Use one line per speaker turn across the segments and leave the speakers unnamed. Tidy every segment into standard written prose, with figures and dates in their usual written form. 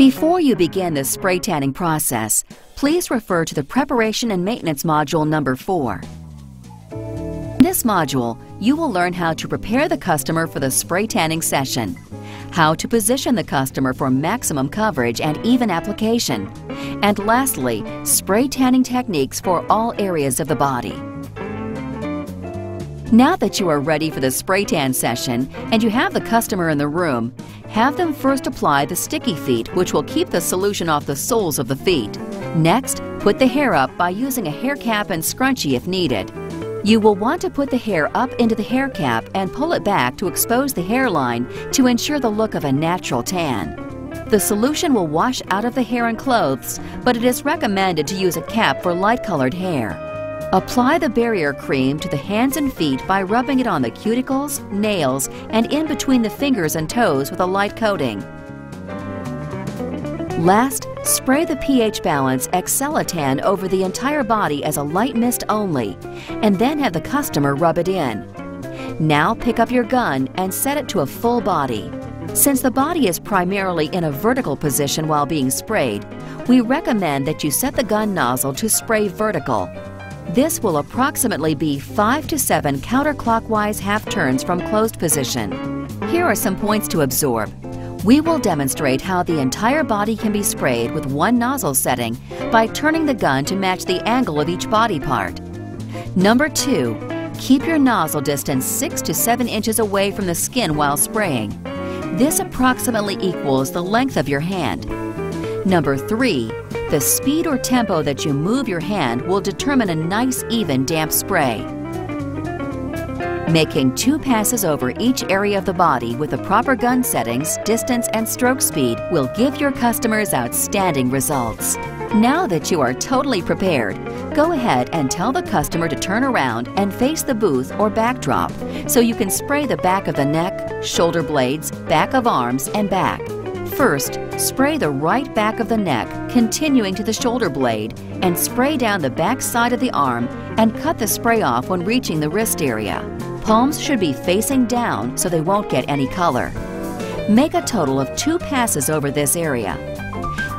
Before you begin the spray tanning process, please refer to the Preparation and Maintenance Module number 4. In this module, you will learn how to prepare the customer for the spray tanning session, how to position the customer for maximum coverage and even application, and lastly, spray tanning techniques for all areas of the body. Now that you are ready for the spray tan session and you have the customer in the room, have them first apply the sticky feet, which will keep the solution off the soles of the feet. Next, put the hair up by using a hair cap and scrunchie if needed. You will want to put the hair up into the hair cap and pull it back to expose the hairline to ensure the look of a natural tan. The solution will wash out of the hair and clothes, but it is recommended to use a cap for light-colored hair. Apply the barrier cream to the hands and feet by rubbing it on the cuticles, nails, and in between the fingers and toes with a light coating. Last, spray the pH Balance Excellatan over the entire body as a light mist only, and then have the customer rub it in. Now pick up your gun and set it to a full body. Since the body is primarily in a vertical position while being sprayed, we recommend that you set the gun nozzle to spray vertical. This will approximately be 5 to 7 counterclockwise half turns from closed position. Here are some points to absorb. We will demonstrate how the entire body can be sprayed with one nozzle setting by turning the gun to match the angle of each body part. Number 2, keep your nozzle distance 6 to 7 inches away from the skin while spraying. This approximately equals the length of your hand. Number 3, the speed or tempo that you move your hand will determine a nice, even, damp spray. Making 2 passes over each area of the body with the proper gun settings, distance, and stroke speed will give your customers outstanding results. Now that you are totally prepared, go ahead and tell the customer to turn around and face the booth or backdrop so you can spray the back of the neck, shoulder blades, back of arms, and back. First, spray the right back of the neck, continuing to the shoulder blade, and spray down the back side of the arm and cut the spray off when reaching the wrist area. Palms should be facing down so they won't get any color. Make a total of 2 passes over this area.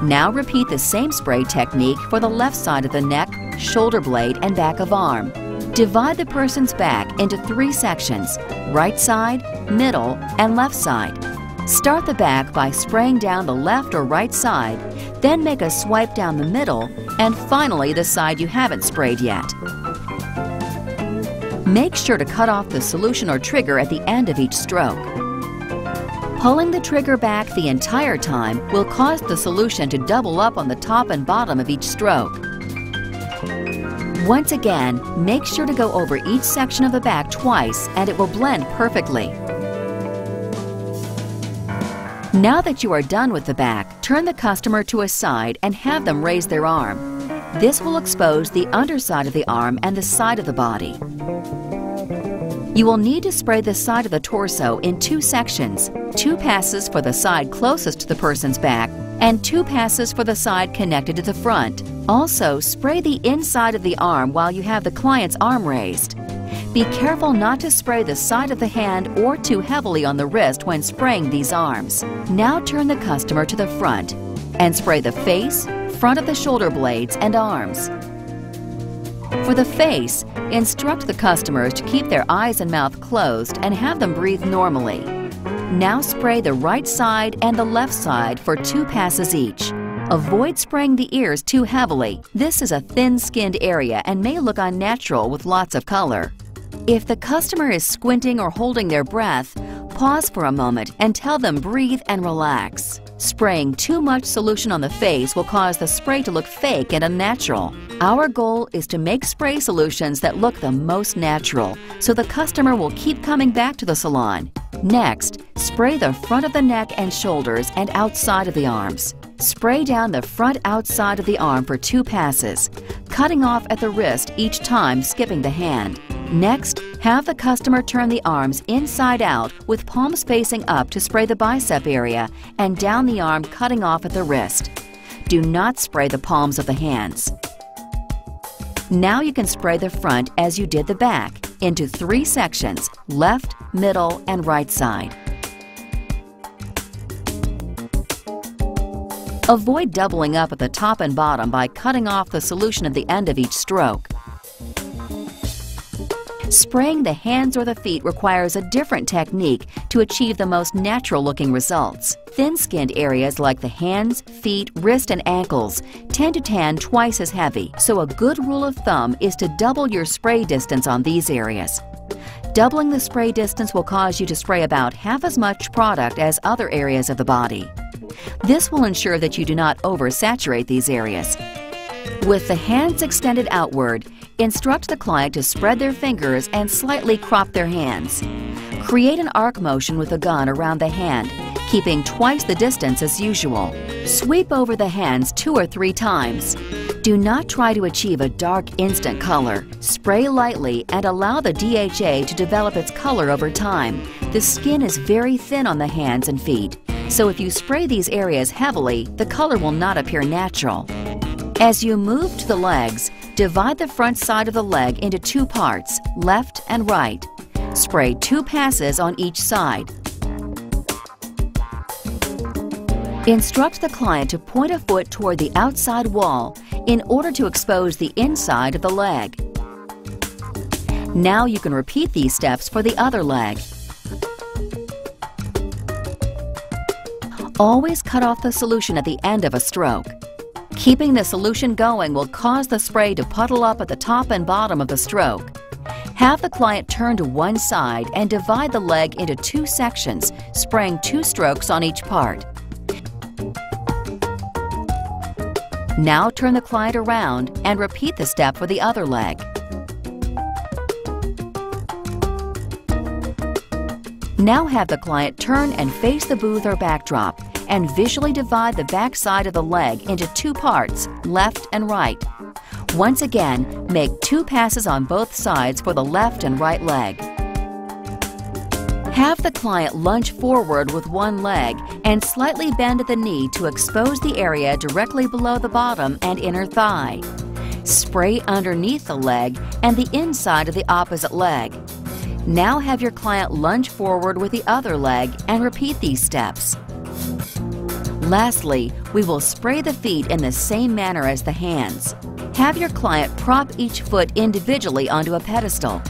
Now repeat the same spray technique for the left side of the neck, shoulder blade, and back of arm. Divide the person's back into 3 sections: right side, middle, and left side. Start the back by spraying down the left or right side, then make a swipe down the middle, and finally the side you haven't sprayed yet. Make sure to cut off the solution or trigger at the end of each stroke. Pulling the trigger back the entire time will cause the solution to double up on the top and bottom of each stroke. Once again, make sure to go over each section of the back twice and it will blend perfectly. Now that you are done with the back, turn the customer to a side and have them raise their arm. This will expose the underside of the arm and the side of the body. You will need to spray the side of the torso in 2 sections, 2 passes for the side closest to the person's back and 2 passes for the side connected to the front. Also, spray the inside of the arm while you have the client's arm raised. Be careful not to spray the side of the hand or too heavily on the wrist when spraying these arms. Now turn the customer to the front and spray the face, front of the shoulder blades, and arms. For the face, instruct the customers to keep their eyes and mouth closed and have them breathe normally. Now spray the right side and the left side for 2 passes each. Avoid spraying the ears too heavily. This is a thin-skinned area and may look unnatural with lots of color. If the customer is squinting or holding their breath, pause for a moment and tell them breathe and relax. Spraying too much solution on the face will cause the spray to look fake and unnatural. Our goal is to make spray solutions that look the most natural, so the customer will keep coming back to the salon. Next, spray the front of the neck and shoulders and outside of the arms. Spray down the front outside of the arm for 2 passes, cutting off at the wrist each time, skipping the hand. Next, have the customer turn the arms inside out with palms facing up to spray the bicep area and down the arm, cutting off at the wrist. Do not spray the palms of the hands. Now you can spray the front as you did the back into 3 sections: left, middle, and right side. Avoid doubling up at the top and bottom by cutting off the solution at the end of each stroke. Spraying the hands or the feet requires a different technique to achieve the most natural-looking results. Thin-skinned areas like the hands, feet, wrist, and ankles tend to tan twice as heavy, so a good rule of thumb is to double your spray distance on these areas. Doubling the spray distance will cause you to spray about half as much product as other areas of the body. This will ensure that you do not oversaturate these areas. With the hands extended outward, instruct the client to spread their fingers and slightly crop their hands. Create an arc motion with a gun around the hand, keeping twice the distance as usual. Sweep over the hands 2 or 3 times. Do not try to achieve a dark instant color. Spray lightly and allow the DHA to develop its color over time. The skin is very thin on the hands and feet, so if you spray these areas heavily, the color will not appear natural. As you move to the legs, divide the front side of the leg into 2 parts, left and right. Spray 2 passes on each side. Instruct the client to point a foot toward the outside wall in order to expose the inside of the leg. Now you can repeat these steps for the other leg. Always cut off the solution at the end of a stroke. Keeping the solution going will cause the spray to puddle up at the top and bottom of the stroke. Have the client turn to one side and divide the leg into 2 sections, spraying 2 strokes on each part. Now turn the client around and repeat the step for the other leg. Now have the client turn and face the booth or backdrop and visually divide the back side of the leg into 2 parts, left and right. Once again, make 2 passes on both sides for the left and right leg. Have the client lunge forward with one leg and slightly bend at the knee to expose the area directly below the bottom and inner thigh. Spray underneath the leg and the inside of the opposite leg. Now have your client lunge forward with the other leg and repeat these steps. Lastly, we will spray the feet in the same manner as the hands. Have your client prop each foot individually onto a pedestal.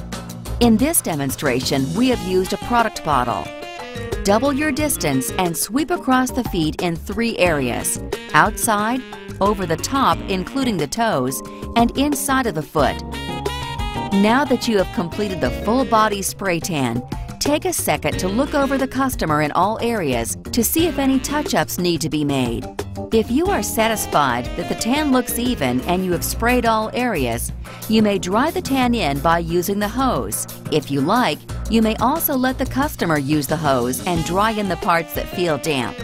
In this demonstration, we have used a product bottle. Double your distance and sweep across the feet in 3 areas: outside, over the top including the toes, and inside of the foot. Now that you have completed the full body spray tan, take a second to look over the customer in all areas to see if any touch-ups need to be made. If you are satisfied that the tan looks even and you have sprayed all areas, you may dry the tan in by using the hose. If you like, you may also let the customer use the hose and dry in the parts that feel damp.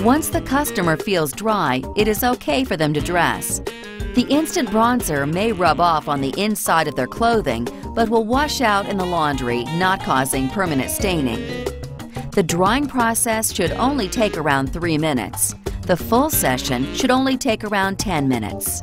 Once the customer feels dry, it is okay for them to dress. The instant bronzer may rub off on the inside of their clothing, but will wash out in the laundry, not causing permanent staining. The drying process should only take around 3 minutes. The full session should only take around 10 minutes.